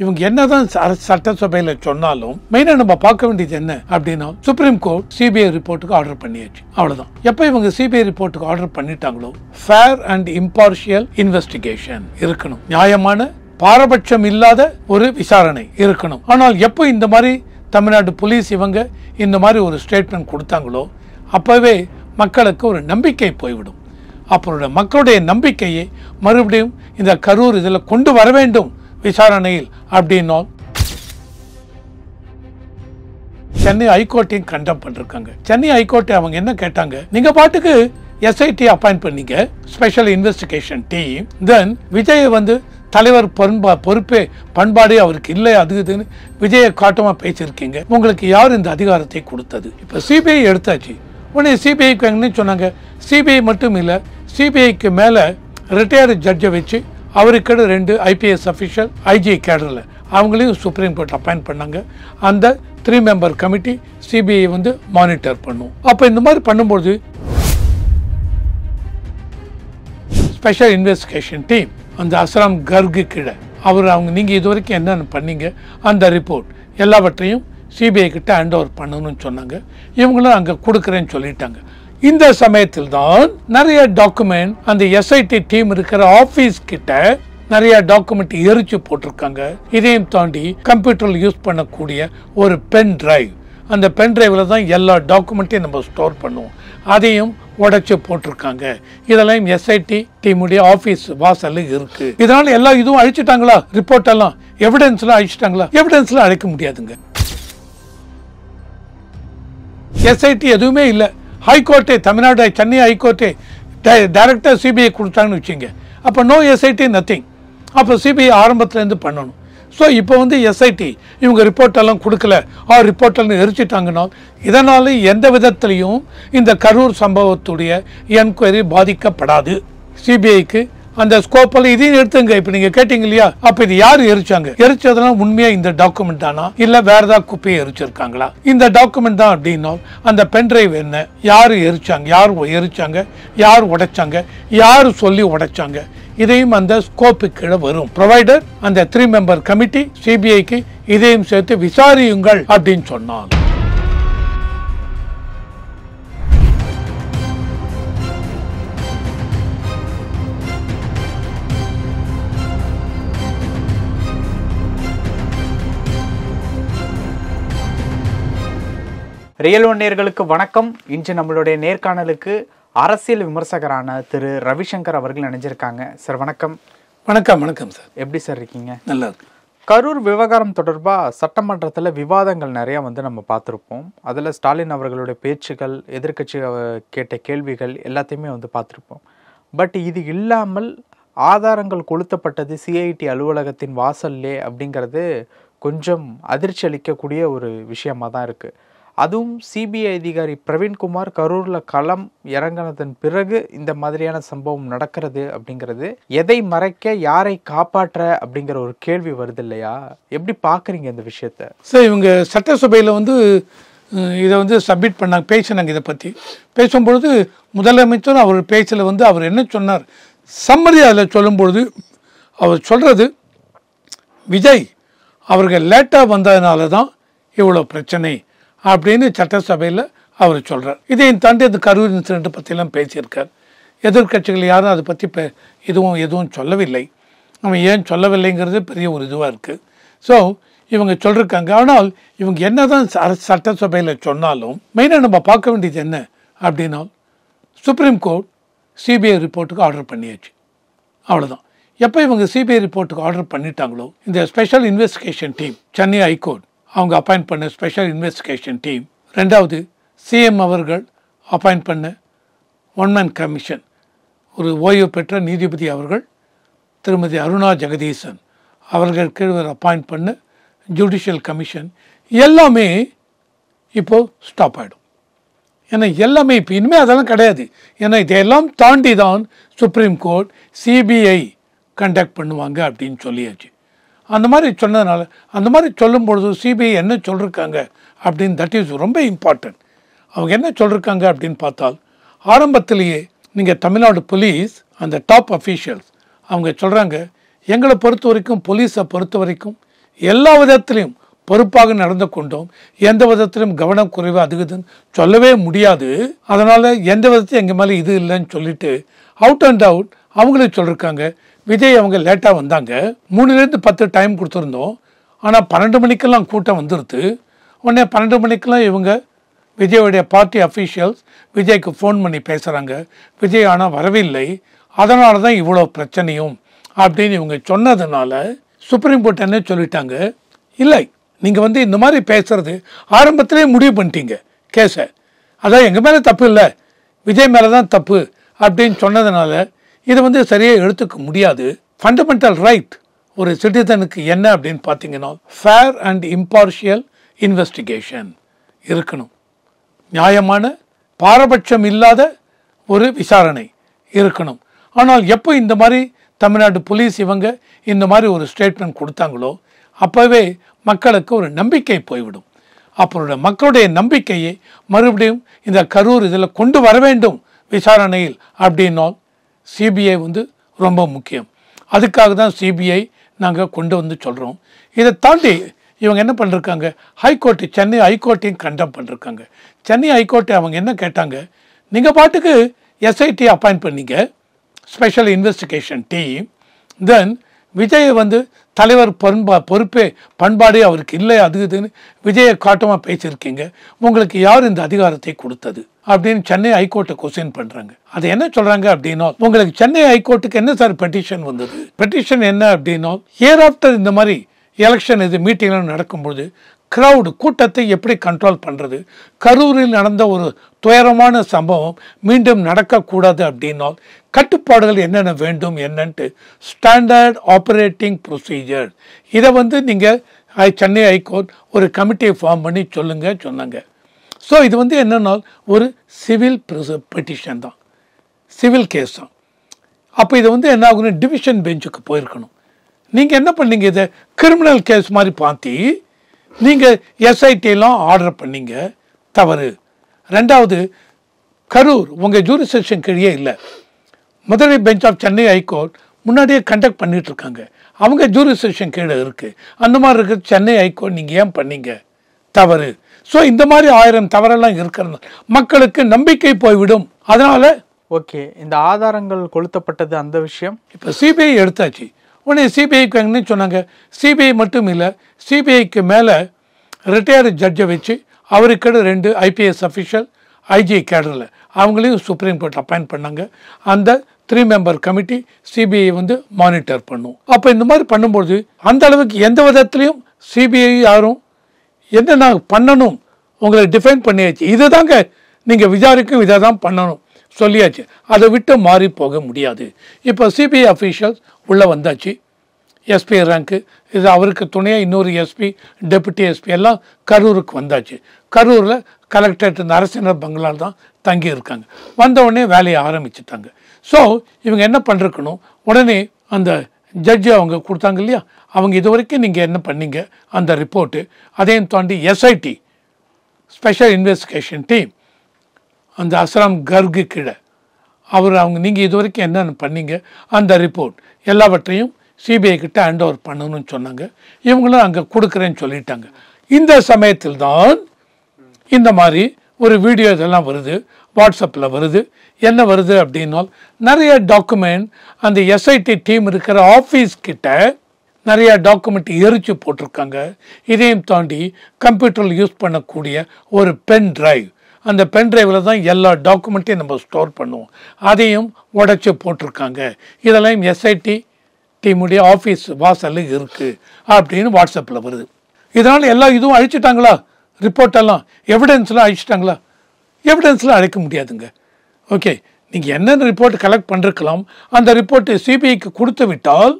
இவங்க என்னதான் சட்டசபையில சொன்னாலும் மெயினா நம்ம பார்க்க வேண்டியது என்ன அப்படின்னா சுப்ரீம் கோர்ட் சிபிஐ ரிப்போர்ட்டுக்கு ஆர்டர் பண்ணியாச்சு. அவ்வளவுதான். எப்ப இவங்க சிபிஐ ரிப்போர்ட்டுக்கு ஆர்டர் பண்ணிட்டாங்களோ ஃபேர் அண்ட் இம்பார்ஷியல் இன்வெஸ்டிகேஷன் இருக்கணும், நியாயமான பாரபட்சம் இல்லாத ஒரு விசாரணை இருக்கணும். ஆனால் எப்போ இந்த மாதிரி தமிழ்நாடு போலீஸ் இவங்க இந்த மாதிரி ஒரு ஸ்டேட்மெண்ட் கொடுத்தாங்களோ அப்பவே மக்களுக்கு ஒரு நம்பிக்கை போய்விடும். அப்போது மக்களுடைய நம்பிக்கையை மறுபடியும் இந்த கரூர் இதில் கொண்டு வர வேண்டும் விசாரணையில் அப்படின்னா சென்னை ஹைகோர்ட்டையும் கண்டம் பண்ணிருக்காங்க. சென்னை ஹைகோர்ட்டை அவங்க என்ன கேட்டாங்க, நீங்க பாட்டுக்கு எஸ்ஐடி அப்பாயிண்ட் பண்ணீங்க, ஸ்பெஷல் இன்வெஸ்டிகேஷன் டீம், தென் விஜய் தலைவர் பொறுப்பே பண்பாடு அவருக்கு இல்லை, அதுன்னு விஜயை காட்டமா பேசியிருக்கீங்க, உங்களுக்கு யார் இந்த அதிகாரத்தை கொடுத்தது? இப்ப சிபிஐ எடுத்தாச்சு. உடனே சிபிஐக்கு என்ன சொன்னாங்க, சிபிஐ மட்டும் இல்லை, சிபிஐக்கு மேல ரிட்டையர்டு ஜட்ஜை வச்சு அவருக்கு 2 ஐபிஎஸ் அஃபிஷியல் ஐஜி கேடரில் அவங்களையும் சுப்ரீம் கோர்ட் அப்பாயிண்ட் பண்ணாங்க. அந்த 3 மெம்பர் கமிட்டி சிபிஐ மானிட்டர் பண்ணும். அப்போ இந்த மாதிரி பண்ணும்போது ஸ்பெஷல் இன்வெஸ்டிகேஷன் டீம் அந்த அஸ்ராம் கர்கு கீழே நீங்கள் இது வரைக்கும் என்னென்ன பண்ணீங்க அந்த ரிப்போர்ட் எல்லாவற்றையும் சிபிஐ கிட்ட ஹேண்ட் ஓவர் பண்ணணும்னு சொன்னாங்க. இவங்களும் அங்கே கொடுக்குறேன்னு சொல்லிட்டாங்க. இந்த சமயத்தில் தான் நிறைய டாக்குமெண்ட் அந்த எஸ்ஐடி டீம் இருக்கிற ஆபீஸ் கிட்ட நிறைய டாக்குமெண்ட் எரிச்சு போட்டிருக்காங்க. இதையும் தாண்டி கம்ப்யூட்டரில் யூஸ் பண்ணக்கூடிய ஒரு பென் டிரைவ், அந்த பென் டிரைவ்ல தான் எல்லா டாக்குமெண்ட்டையும் நம்ம ஸ்டோர் பண்ணுவோம், அதையும் உடைச்சு போட்டிருக்காங்க. இதெல்லாம் எஸ்ஐடி டீமுடைய ஆபீஸ் வாசல்ல இருக்கு. இதனால எல்லாம் இதுவும் அழிச்சிட்டாங்களா? ரிப்போர்ட் எல்லாம் எவிடன்ஸ்லாம் அழிச்சிட்டாங்களா? எவிடன்ஸ்லாம் அழிக்க முடியாதுங்க. எஸ்ஐடி எதுவுமே இல்லை. ஹைகோர்ட்டே தமிழ்நாடு சென்னை ஹைகோர்ட்டே டைரக்டா சிபிஐ கொடுத்தாங்கன்னு வச்சுங்க, அப்போ நோ எஸ்ஐடி நத்திங். அப்போ சிபிஐ ஆரம்பத்துலேருந்து பண்ணணும். ஸோ இப்போ எஸ்ஐடி இவங்க ரிப்போர்ட் எல்லாம் கொடுக்கல, ரிப்போர்ட் எல்லாம் எரிச்சிட்டாங்கன்னா இதனால எந்த விதத்திலையும் இந்த கரூர் சம்பவத்துடைய என்கொயரி பாதிக்கப்படாது. சிபிஐக்கு அந்த ஸ்கோப்பில் இதையும் எடுத்துங்க. இப்போ நீங்க கேட்டீங்க இல்லையா, அப்ப இது யாரு எரிச்சாங்க, எரிச்சதெல்லாம் உண்மையா இந்த டாக்குமெண்ட் தானா இல்ல வேற ஏதாவது குப்பையை எரிச்சிருக்காங்களா? இந்த டாக்குமெண்ட் தான் அப்படின்னா அந்த பென்டிரைவ் என்ன, யாரு எரிச்சாங்க, யார் உடைச்சாங்க, யாரு சொல்லி உடைச்சாங்க, இதையும் அந்த ஸ்கோப்பு கீழே வரும். ப்ரொவைடர் அந்த 3 மெம்பர் கமிட்டி சிபிஐக்கு இதையும் சேர்த்து விசாரியுங்கள் அப்படின்னு சொன்னாங்க. ரியல் ஒன் நேயர்களுக்கு வணக்கம். இன்று நம்மளுடைய நேர்காணலுக்கு அரசியல் விமர்சகரான திரு ரவிசங்கர் அவர்கள் நினைஞ்சிருக்காங்க. சார் வணக்கம். வணக்கம். வணக்கம் சார். எப்படி சார் இருக்கீங்க? நல்லா இருக்கு. கரூர் விவகாரம் தொடர்பாக சட்டமன்றத்தில் விவாதங்கள் நிறையா நம்ம பார்த்துருப்போம். அதில் ஸ்டாலின் அவர்களுடைய பேச்சுகள், எதிர்கட்சி கேட்ட கேள்விகள் எல்லாத்தையுமே பார்த்துருப்போம். பட் இது இல்லாமல் ஆதாரங்கள் கொளுத்தப்பட்டது சிஐடி அலுவலகத்தின் வாசல்லே அப்படிங்கிறது கொஞ்சம் அதிர்ச்சி அளிக்கக்கூடிய ஒரு விஷயமா தான் இருக்குது. அதுவும் சிபிஐ அதிகாரி பிரவீன்குமார் கரூரில் களம் இறங்கினதன் பிறகு இந்த மாதிரியான சம்பவம் நடக்கிறது அப்படிங்கிறது எதை மறைக்க, யாரை காப்பாற்ற அப்படிங்கிற ஒரு கேள்வி வருது இல்லையா? எப்படி பார்க்குறீங்க இந்த விஷயத்த? சார், இவங்க சட்டசபையில் இதை சப்மிட் பண்ணாங்க, பேசினாங்க. இதை பற்றி பேசும்பொழுது முதலமைச்சர் அவர் பேச்சில் அவர் என்ன சொன்னார், சம்மரி அதில் சொல்லும்பொழுது அவர் சொல்கிறது, விஜய் அவர்கள் லேட்டாக வந்ததுனால தான் இவ்வளோ பிரச்சனை அப்படின்னு சட்டசபையில் அவர் சொல்கிறார். இதையும் தாண்டி அந்த கரூர் இன்சிடென்ட் பற்றிலாம் பேசியிருக்கார். எதிர்கட்சிகள் யாரும் அதை பற்றி எதுவும் சொல்லவில்லை. அவன் ஏன் சொல்லவில்லைங்கிறது பெரிய ஒரு இதுவாக இருக்குது. ஸோ இவங்க சொல்லியிருக்காங்க. ஆனால் இவங்க என்ன தான் சட்டசபையில் சொன்னாலும் மெயினாக நம்ம பார்க்க வேண்டியது என்ன அப்படின்னா சுப்ரீம் கோர்ட் சிபிஐ ரிப்போர்ட்டுக்கு ஆர்டர் பண்ணியாச்சு. அவ்வளோதான். எப்போ இவங்க சிபிஐ ரிப்போர்ட்டுக்கு ஆர்டர் பண்ணிட்டாங்களோ இந்த special investigation team Chennai high court அவங்க அப்பாயிண்ட் பண்ண ஸ்பெஷல் இன்வெஸ்டிகேஷன் டீம், 2வது சிஎம் அவர்கள் அப்பாயிண்ட் பண்ண 1 மேன் கமிஷன், ஒரு ஓய்வு பெற்ற நீதிபதி அவர்கள் திருமதி அருணா ஜெகதீசன் அவர்கள் கீழ் அப்பாயிண்ட் பண்ண ஜுடிஷியல் கமிஷன் எல்லாமே இப்போது ஸ்டாப் ஆகிடும். ஏன்னா எல்லாமே இப்போ இனிமேல் அதெல்லாம் கிடையாது. ஏன்னா இதையெல்லாம் தாண்டி தான் சுப்ரீம் கோர்ட் சிபிஐ கண்டக்ட் பண்ணுவாங்க அப்படின்னு சொல்லியாச்சு. அந்த மாதிரி சொன்னதுனால அந்த மாதிரி சொல்லும்பொழுது சிபிஐ என்ன சொல்லியிருக்காங்க அப்படின்னு தட் இஸ் ரொம்ப இம்பார்ட்டன்ட். அவங்க என்ன சொல்லியிருக்காங்க அப்படின்னு பார்த்தால் ஆரம்பத்திலேயே நீங்கள் தமிழ்நாடு போலீஸ் அந்த டாப் அஃபீஷியல்ஸ் அவங்க சொல்கிறாங்க, எங்களை பொறுத்த வரைக்கும் போலீஸை பொறுத்த வரைக்கும் எல்லா விதத்திலையும் பொறுப்பாக நடந்து கொண்டோம். எந்த விதத்திலும் கவனம் குறைவு அதுக்குதுன்னு சொல்லவே முடியாது. அதனால் எந்த விதத்தையும் எங்கள் மேலே இது இல்லைன்னு சொல்லிட்டு அவுட் அண்ட் அவுட் அவங்களே சொல்லியிருக்காங்க. விஜய் அவங்க லேட்டாக வந்தாங்க. 3லேருந்து 10 டைம் கொடுத்துருந்தோம். ஆனால் 12 மணிக்கெல்லாம் கூட்டம் வந்துடுது. உடனே 12 மணிக்கெல்லாம் இவங்க விஜயோடைய பார்ட்டி அஃபீஷியல்ஸ் விஜய்க்கு ஃபோன் பண்ணி பேசுகிறாங்க. விஜய் ஆனால் வரவில்லை, அதனால தான் இவ்வளோ பிரச்சனையும் அப்படின்னு இவங்க சொன்னதுனால சுப்ரீம் கோர்ட் என்ன சொல்லிட்டாங்க, இல்லை நீங்கள் வந்து இந்த மாதிரி பேசுறது ஆரம்பத்திலே முடிவு பண்ணிட்டீங்க கேஸை, அதான் எங்கள் மேலே தப்பு இல்லை விஜய் மேலே தான் தப்பு அப்படின்னு சொன்னதுனால இதை வந்து சரியாக எடுத்துக்க முடியாது. ஃபண்டமெண்டல் ரைட் ஒரு சிட்டிசனுக்கு என்ன அப்படின்னு பார்த்தீங்கன்னா ஃபேர் அண்ட் இம்பார்ஷியல் இன்வெஸ்டிகேஷன் இருக்கணும். நியாயமான பாரபட்சம் இல்லாத ஒரு விசாரணை இருக்கணும். ஆனால் எப்போ இந்த மாதிரி தமிழ்நாடு போலீஸ் இவங்க இந்த மாதிரி ஒரு ஸ்டேட்மெண்ட் கொடுத்தாங்களோ அப்போவே மக்களுக்கு ஒரு நம்பிக்கை போய்விடும். அப்போது மக்களுடைய நம்பிக்கையை மறுபடியும் இந்த கரூர் இதில் கொண்டு வர வேண்டும் விசாரணையில் அப்படின்னால் சிபிஐ வந்து ரொம்ப முக்கியம். அதுக்காக தான் சிபிஐ நாங்கள் கொண்டு வந்து சொல்கிறோம். இதை தாண்டி இவங்க என்ன பண்ணிருக்காங்க, ஹைகோர்ட்டு சென்னை ஹைகோர்ட்டையும் கண்டம் பண்ணிருக்காங்க. சென்னை ஹைகோர்ட்டை அவங்க என்ன கேட்டாங்க, நீங்கள் பாட்டுக்கு எஸ்ஐடி அப்பாயிண்ட் பண்ணீங்க, ஸ்பெஷல் இன்வெஸ்டிகேஷன் டீம், தென் விஜயை வந்து தலைவர் பொறுப்பே பண்பாடு அவருக்கு இல்லை அது இதுன்னு விஜயை காட்டமாக பேசியிருக்கீங்க, உங்களுக்கு யார் இந்த அதிகாரத்தை கொடுத்தது அப்படின்னு சென்னை ஹைகோர்ட்டை கொஸ்டின் பண்ணுறாங்க. அது என்ன சொல்கிறாங்க அப்படின்னா, உங்களுக்கு சென்னை ஹைகோர்ட்டுக்கு என்ன சார் பெட்டிஷன் வந்தது, பெட்டிஷன் என்ன அப்படின்னா இயர் ஆஃப்டர் இந்த மாதிரி எலெக்ஷன் இது மீட்டிங்லாம் நடக்கும்போது க்ரௌடு கூட்டத்தை எப்படி கண்ட்ரோல் பண்ணுறது, கரூரில் நடந்த ஒரு துயரமான சம்பவம் மீண்டும் நடக்கக்கூடாது அப்படின்னால் கட்டுப்பாடுகள் என்னென்ன வேண்டும் என்னன்ட்டு ஸ்டாண்டர்ட் ஆப்ரேட்டிங் ப்ரொசீஜர் இதை வந்து நீங்கள் சென்னை ஹைகோர்ட் ஒரு கமிட்டியை ஃபார்ம் பண்ணி சொன்னாங்க. ஸோ இது வந்து என்னென்னா ஒரு சிவில் பெட்டிஷன் தான், சிவில் கேஸ் தான். அப்போ இதை வந்து என்ன ஆகுன்னு டிவிஷன் பெஞ்சுக்கு போயிருக்கணும். நீங்கள் என்ன பண்ணீங்க, இதை கிரிமினல் கேஸ் மாதிரி பார்த்து நீங்கள் எஸ்ஐடியெல்லாம் ஆர்டர் பண்ணீங்க, தவறு. ரெண்டாவது, கரூர் உங்கள் ஜூரிஸ்டிக்ஷன் கீழே இல்லை, Madurai bench of Chennai high court முன்னாடியே கண்டக்ட் பண்ணிட்டு இருக்காங்க, அவங்க ஜூரிஸ்டிக்ஷன் கீழே இருக்குது. அந்த மாதிரி இருக்கிற சென்னை ஹைகோர்ட் நீங்கள் ஏன் பண்ணீங்க, தவறு. ஸோ இந்த மாதிரி 1000 தவறெல்லாம் இருக்கிறது மக்களுக்கு நம்பிக்கை போய்விடும். அதனால் ஓகே, இந்த ஆதாரங்கள் கொளுத்தப்பட்டது அந்த விஷயம் இப்போ சிபிஐ எடுத்தாச்சு. உடனே சிபிஐக்கு என்ன சொன்னாங்க, சிபிஐ மட்டும் இல்லை, சிபிஐக்கு மேலே ரிட்டையர்டு ஜட்ஜை வச்சு அவருக்கு 2 ஐபிஎஸ் அஃபிஷியல் ஐஜி கேடரில் அவங்களையும் சுப்ரீம் கோர்ட் அப்பாயிண்ட் பண்ணாங்க. அந்த 3 மெம்பர் கமிட்டி சிபிஐ வந்து மானிட்டர் பண்ணும். அப்போ இந்த மாதிரி பண்ணும்போது அந்த அளவுக்கு எந்த விதத்துலையும் சிபிஐ யாரும் என்னென்ன பண்ணணும் உங்களை டிஃபைன் பண்ணியாச்சு, இது தாங்க நீங்கள் விசாரிக்கும் இதை தான் பண்ணணும் சொல்லியாச்சு, அதை விட்டு மாறி போக முடியாது. இப்போ சிபிஐ அஃபீஷியல்ஸ் உள்ளே வந்தாச்சு, எஸ்பி ரேங்க்கு இது அவருக்கு துணையாக இன்னொரு எஸ்பி டெபுட்டி எஸ்பி எல்லாம் கரூருக்கு வந்தாச்சு. கரூரில் கலெக்டரேட் இந்த அரசினர் பங்களால் தான் தங்கி இருக்காங்க. வந்த உடனே வேலையை ஆரம்பிச்சிட்டாங்க. ஸோ இவங்க என்ன பண்ணிருக்கணும், உடனே அந்த ஜட்ஜு அவங்க கொடுத்தாங்க இல்லையா, அவங்க இது வரைக்கும் நீங்கள் என்ன பண்ணீங்க அந்த ரிப்போர்ட்டு, அதையும் தாண்டி எஸ்ஐடி ஸ்பெஷல் இன்வெஸ்டிகேஷன் டீம் அந்த அஸ்ராம் கர்கு கீழே அவங்க நீங்கள் இது வரைக்கும் என்னென்ன பண்ணீங்க அந்த ரிப்போர்ட் எல்லாவற்றையும் சிபிஐ கிட்ட ஹேண்ட் ஓவர் பண்ணணும்னு சொன்னாங்க. இவங்களும் அங்கே கொடுக்குறேன்னு சொல்லிட்டாங்க. இந்த சமயத்தில் தான் இந்த மாதிரி ஒரு வீடியோ இதெல்லாம் வருது, வாட்ஸ்அப்பில் வருது. என்ன வருது அப்படின்னால் நிறைய டாக்குமெண்ட் அந்த எஸ்ஐடி டீம் இருக்கிற ஆஃபீஸ் கிட்ட நிறைய டாக்குமெண்ட் எரிச்சு போட்டிருக்காங்க. இதையும் தாண்டி கம்ப்யூட்டரில் யூஸ் பண்ணக்கூடிய ஒரு பென் டிரைவ், அந்த பென் டிரைவில் தான் எல்லா டாக்குமெண்ட்டையும் நம்ம ஸ்டோர் பண்ணுவோம், அதையும் உடைச்சி போட்டிருக்காங்க. இதெல்லாம் எஸ்ஐடி டீமுடைய ஆஃபீஸ் வாசலில் இருக்குது அப்படின்னு வாட்ஸ்அப்பில் வருது. இதனால் எல்லா இதுவும் அழிச்சிட்டாங்களா, ரிப்போர்ட்டெல்லாம் எவிடன்ஸ்லாம் அழிச்சிட்டாங்களா, எவிடன்ஸ்லாம் அழைக்க முடியாதுங்க. ஓகே, நீங்கள் என்னென்ன ரிப்போர்ட் கலெக்ட் பண்ணிருக்கலாம் அந்த ரிப்போர்ட்டு சிபிஐக்கு கொடுத்து விட்டால்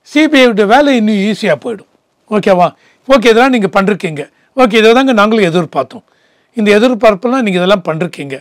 சிபிஐயோட வேலை இன்னும் ஈஸியாக போயிடும். ஓகேவா, ஓகே இதெல்லாம் நீங்கள் பண்ணிருக்கீங்க, ஓகே இதை தாங்க நாங்களும் எதிர்பார்த்தோம், இந்த எதிர்பார்ப்பெல்லாம் நீங்கள் இதெல்லாம் பண்ணிருக்கீங்க.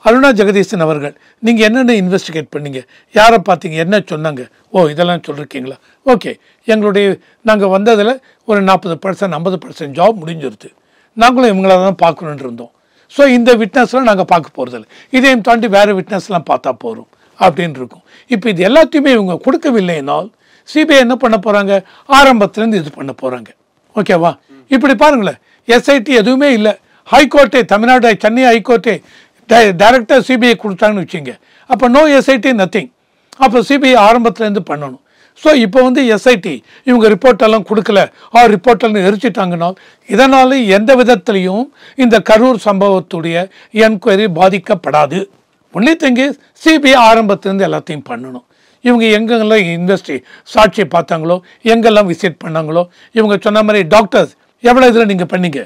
அருணா ஜெகதீசன் அவர்கள் நீங்கள் என்னென்ன இன்வெஸ்டிகேட் பண்ணீங்க, யாரை பார்த்தீங்க, என்ன சொன்னாங்க, ஓ இதெல்லாம் சொல்லியிருக்கீங்களா, ஓகே எங்களுடைய நாங்கள் வந்ததில் ஒரு 40% 50% ஜாப் முடிஞ்சிருது, நாங்களும் இவங்கள தான் பார்க்கணுன்னு இருந்தோம். ஸோ இந்த விட்னஸ்லாம் நாங்கள் பார்க்க போகிறதில்ல, இதையும் தாண்டி வேறு விட்னஸ்லாம் பார்த்தா போகிறோம் அப்படின்னு இருக்கும். இப்போ இது எல்லாத்தையுமே இவங்க கொடுக்கவில்லைனால் சிபிஐ என்ன பண்ண போகிறாங்க, ஆரம்பத்துலேருந்து இது பண்ண போகிறாங்க. ஓகேவா? இப்படி பாருங்களேன், எஸ்ஐடி எதுவுமே இல்லை. ஹைகோர்ட்டே, தமிழ்நாடு சென்னை ஹைகோர்ட்டே டைரக்டாக சிபிஐ கொடுத்தாங்கன்னு வச்சுங்க. அப்போ நோ எஸ்ஐடி நத்திங். அப்போ சிபிஐ ஆரம்பத்துலேருந்து பண்ணணும். ஸோ இப்போ வந்து எஸ்ஐடி இவங்க ரிப்போர்ட்டெல்லாம் கொடுக்கல, ரிப்போர்ட்டெல்லாம் எரிச்சிட்டாங்கன்னா இதனால் எந்த விதத்துலையும் இந்த கரூர் சம்பவத்துடைய என்கொயரி பாதிக்கப்படாது. ஒன்லி திங் இஸ் சிபிஐ ஆரம்பத்துலேருந்து எல்லாத்தையும் பண்ணணும். இவங்க எங்கெல்லாம் சாட்சியை பார்த்தாங்களோ, எங்கெல்லாம் விசிட் பண்ணாங்களோ, இவங்க சொன்ன மாதிரி டாக்டர்ஸ் எவ்வளோ இதில் நீங்கள் பண்ணீங்க,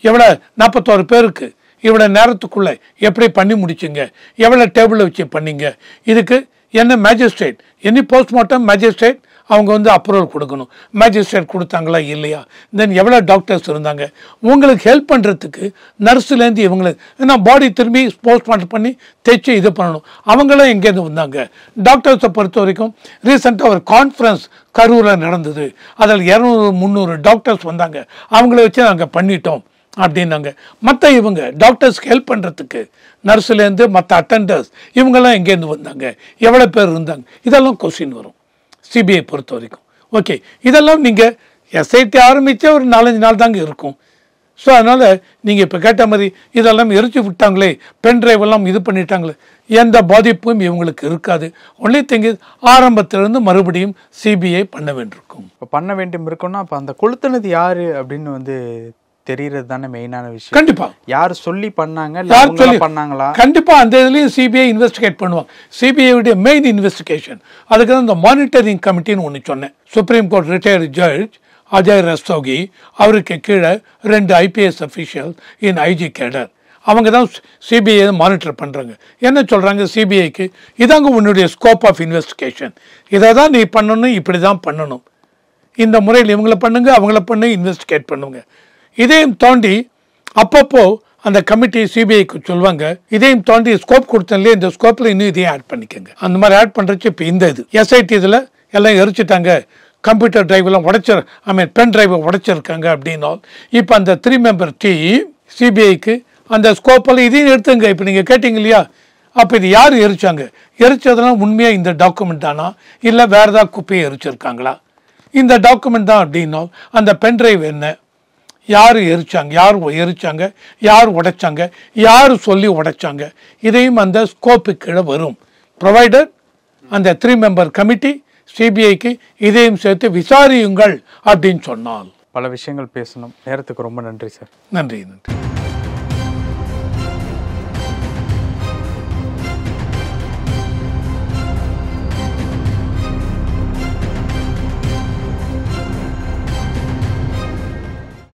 எவ்வளோ 41 பேருக்கு இவ்வளோ நேரத்துக்குள்ளே எப்படி பண்ணி முடிச்சிங்க, எவ்வளோ டேபிளில் வச்சு பண்ணீங்க, இதுக்கு என்ன மேஜிஸ்ட்ரேட், எனி போஸ்ட்மார்ட்டம் மேஜிஸ்ட்ரேட் அவங்க வந்து அப்ரூவல் கொடுக்கணும். மேஜிஸ்ட்ரேட் கொடுத்தாங்களா இல்லையா, தென் எவ்வளோ டாக்டர்ஸ் இருந்தாங்க உங்களுக்கு ஹெல்ப் பண்ணுறதுக்கு, நர்ஸுலேருந்து இவங்களுக்கு, ஏன்னா பாடி திரும்பி போஸ்ட்மார்ட்டம் பண்ணி தைச்சி இது பண்ணணும். அவங்களும் எங்கேருந்து வந்தாங்க. டாக்டர்ஸை பொறுத்த வரைக்கும் ரீசெண்டாக ஒரு கான்ஃபரன்ஸ் கரூரில் நடந்தது, அதில் 200-300 டாக்டர்ஸ் வந்தாங்க, அவங்கள வச்சு நாங்கள் பண்ணிட்டோம் அப்படின்னாங்க. மற்ற இவங்க டாக்டர்ஸ்க்கு ஹெல்ப் பண்ணுறதுக்கு நர்ஸுலேருந்து மற்ற அட்டண்டர்ஸ் இவங்கெல்லாம் எங்கேருந்து வந்தாங்க, எவ்வளோ பேர் இருந்தாங்க, இதெல்லாம் கொஸ்டின் வரும் சிபிஐ பொறுத்த வரைக்கும். ஓகே, இதெல்லாம் நீங்கள் எஸ்ஐடி ஆரம்பித்தே ஒரு 4-5 நாள் தாங்க இருக்கும். ஸோ அதனால் நீங்கள் இப்போ கேட்ட மாதிரி இதெல்லாம் எரிச்சு விட்டாங்களே, பென் டிரைவ் எல்லாம் இது பண்ணிட்டாங்களே, எந்த பாதிப்பும் இவங்களுக்கு இருக்காது. ஒன்லி திங் இஸ் ஆரம்பத்திலிருந்து மறுபடியும் சிபிஐ பண்ண வேண்டியிருக்கும். இப்போ பண்ண வேண்டியும் இருக்குன்னா அப்போ அந்த கொளுத்துனது யார் அப்படின்னு வந்து தெரியறது தானே மெயினான விஷயம். கண்டிப்பா யார் சொல்லி பண்ணாங்க, யார் சொல்லி பண்ணாங்களா, கண்டிப்பா அந்த இதுலயும் சிபிஐ இன்வெஸ்டிகேட் பண்ணுவாங்க. சிபிஐ மெயின் இன்வெஸ்டிகேஷன் அதுக்கு தான் இந்த மானிட்டரிங் கமிட்டின்னு ஒன்று சொன்னேன். Supreme court retired judge Ajay Rastogi, அவருக்கு கீழே 2 ஐபிஎஸ் அஃபீஷியல் இன் ஐஜி கேடர், அவங்க தான் சிபிஐ மானிட்டர் பண்ணுறாங்க. என்ன சொல்கிறாங்க சிபிஐக்கு, இதாங்க உன்னுடைய ஸ்கோப் ஆஃப் இன்வெஸ்டிகேஷன், இதை தான் நீ பண்ணணும், இப்படி தான் பண்ணணும், இந்த முறையில் இவங்கள பண்ணுங்க, அவங்கள பண்ணி இன்வெஸ்டிகேட் பண்ணுங்க. இதையும் தாண்டி அப்பப்போ அந்த கமிட்டி சிபிஐக்கு சொல்லுவாங்க, இதையும் தாண்டி ஸ்கோப் கொடுத்தேன்லையே, இந்த ஸ்கோப்பில் இன்னும் இதையும் ஆட் பண்ணிக்கோங்க. அந்த மாதிரி ஆட் பண்ணுறச்சு இப்போ இந்த இது எஸ்ஐடி இதில் எல்லாம் எரிச்சிட்டாங்க, கம்ப்யூட்டர் டிரைவெல்லாம் பென் டிரைவை உடைச்சிருக்காங்க அப்படின்னா, இப்போ அந்த 3 மெம்பர் டீம் சிபிஐக்கு அந்த ஸ்கோப்பில் இதையும் எடுத்துங்க. இப்போ நீங்கள் கேட்டிங்க இல்லையா, அப்போ இது யார் எரிச்சாங்க, எரிச்சதெல்லாம் உண்மையாக இந்த டாக்குமெண்ட் தானா இல்லை வேறு ஏதாவது குப்பையை எரிச்சிருக்காங்களா, இந்த டாக்குமெண்ட் தான் அப்படின்னா அந்த பென் டிரைவ் என்ன, யார் எரிச்சாங்க, யார் உடைச்சாங்க, யார் சொல்லி உடைச்சாங்க, இதையும் அந்த ஸ்கோப்பு கீழே வரும். ப்ரொவைடர் அந்த 3 மெம்பர் கமிட்டி சிபிஐக்கு இதையும் சேர்த்து விசாரியுங்கள் அப்படின்னு சொன்னால். பல விஷயங்கள் பேசணும். நேரத்துக்கு ரொம்ப நன்றி சார். நன்றி.